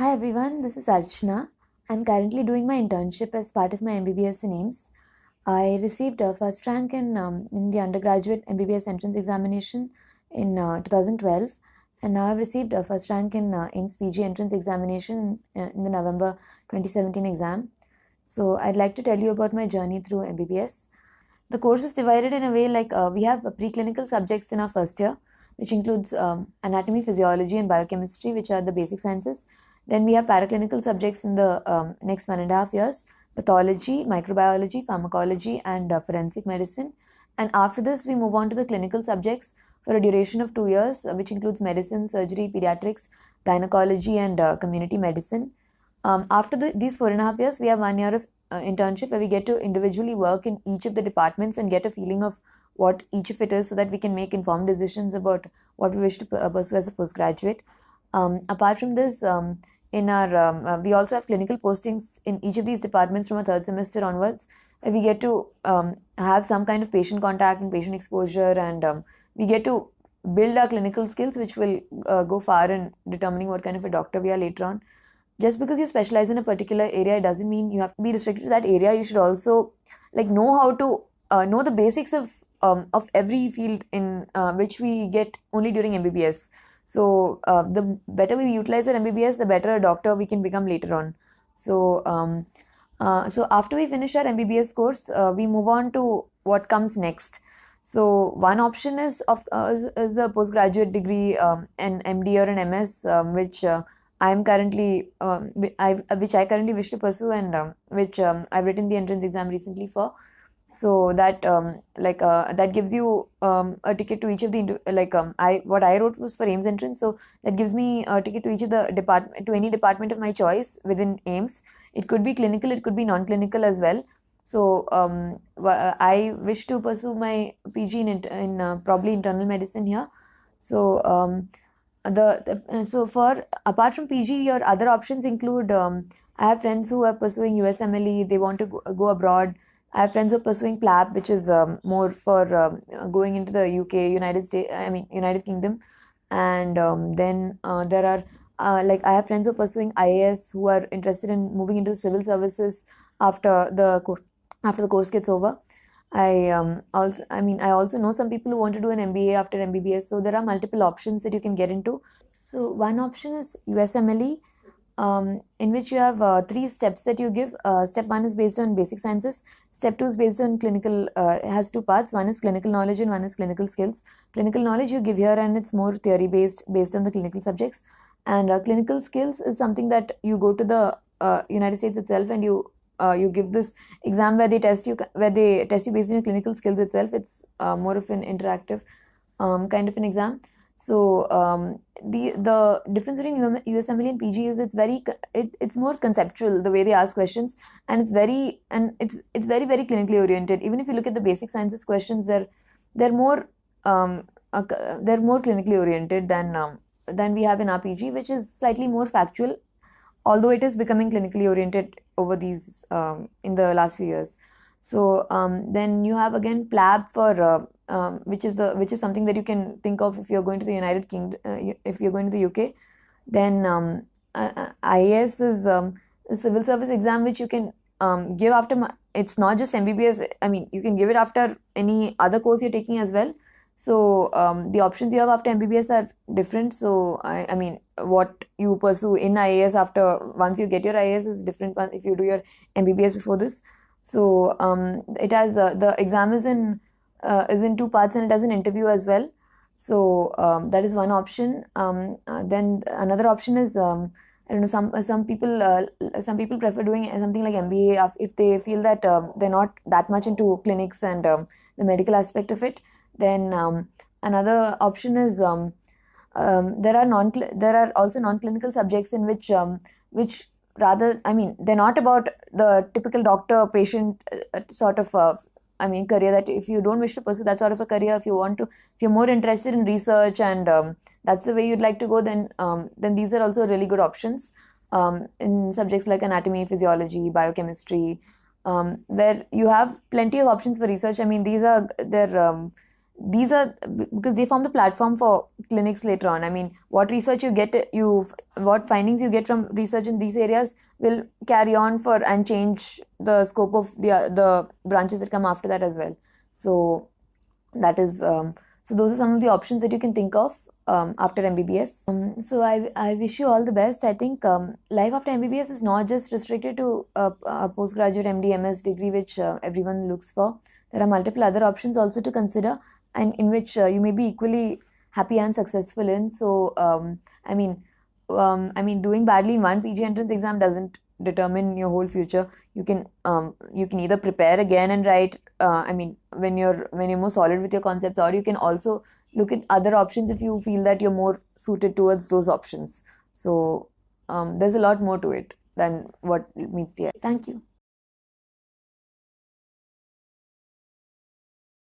Hi everyone, this is Archana. I'm currently doing my internship as part of my MBBS in AIMS. I received a first rank in the undergraduate MBBS entrance examination in 2012, and now I've received a first rank in AIMS PG entrance examination in the November 2017 exam. So I'd like to tell you about my journey through MBBS. The course is divided in a way like we have preclinical subjects in our first year, which includes anatomy, physiology, and biochemistry, which are the basic sciences. Then we have paraclinical subjects in the next 1.5 years: pathology, microbiology, pharmacology, and forensic medicine. And after this, we move on to the clinical subjects for a duration of 2 years, which includes medicine, surgery, pediatrics, gynecology, and community medicine. After these 4.5 years, we have 1 year of internship where we get to individually work in each of the departments and get a feeling of what each of it is so that we can make informed decisions about what we wish to pursue as a postgraduate. Apart from this, we also have clinical postings in each of these departments from a third semester onwards, where we get to have some kind of patient contact and patient exposure, and we get to build our clinical skills, which will go far in determining what kind of a doctor we are later on. Just because you specialize in a particular area, it doesn't mean you have to be restricted to that area. You should also know how to know the basics of every field in which we get only during MBBS. So the better we utilize our MBBS, the better a doctor we can become later on. So after we finish our MBBS course, we move on to what comes next. So one option is the postgraduate degree, an MD or an MS, which I'm currently which I currently wish to pursue, and which I've written the entrance exam recently for. So that gives you a ticket to each of the what I wrote was for AIMS entrance, so that gives me a ticket to each of the department, to any department of my choice within AIMS. It could be clinical, it could be non-clinical as well. So I wish to pursue my PG in probably internal medicine here. So so for apart from PG, your other options include I have friends who are pursuing USMLE. They want to go abroad. I have friends who are pursuing PLAB, which is more for going into the UK, United States, I mean United Kingdom, and then there are I have friends who are pursuing IAS, who are interested in moving into civil services after after the course gets over. I also know some people who want to do an MBA after MBBS. So there are multiple options that you can get into. So one option is USMLE, in which you have three steps that you give. Step one is based on basic sciences. Step two is based on clinical. It has two parts. One is clinical knowledge and one is clinical skills. Clinical knowledge you give here, and it's more theory based on the clinical subjects. And clinical skills is something that you go to the United States itself, and you give this exam where they test you based on your clinical skills itself. It's more of an interactive kind of an exam. So the difference between USMLE and PG is it's more conceptual, the way they ask questions, and it's very very clinically oriented. Even if you look at the basic sciences questions, they're more they're more clinically oriented than we have in RPG, which is slightly more factual, although it is becoming clinically oriented over these in the last few years. So then you have again PLAB for which is something that you can think of if you're going to the United Kingdom, if you're going to the UK. Then IAS is a civil service exam which you can give after. It's not just MBBS. I mean, you can give it after any other course you're taking as well. So the options you have after MBBS are different. So I mean, what you pursue in IAS after once you get your IAS is different if you do your MBBS before this. So it has the exam is in two parts, and it has an interview as well. So that is one option. Then another option is I don't know, some people prefer doing something like MBA if they feel that they're not that much into clinics and the medical aspect of it. Then another option is there are also non-clinical subjects in which rather, I mean, they're not about the typical doctor patient sort of career, that if you don't wish to pursue that sort of a career, if you're more interested in research, and that's the way you'd like to go, then these are also really good options in subjects like anatomy, physiology, biochemistry, where you have plenty of options for research. I mean, these are because they form the platform for clinics later on. I mean, what research you get, what findings you get from research in these areas will carry on for and change the scope of the branches that come after that as well. So that is so those are some of the options that you can think of after MBBS. So I wish you all the best. I think life after MBBS is not just restricted to a postgraduate MD MS degree, which everyone looks for. There are multiple other options also to consider, and in which you may be equally happy and successful in. So I mean, doing badly in one PG entrance exam doesn't determine your whole future. You can either prepare again and write. I mean, when you're more solid with your concepts, or you can also look at other options if you feel that you're more suited towards those options. So there's a lot more to it than what meets the eye. Thank you.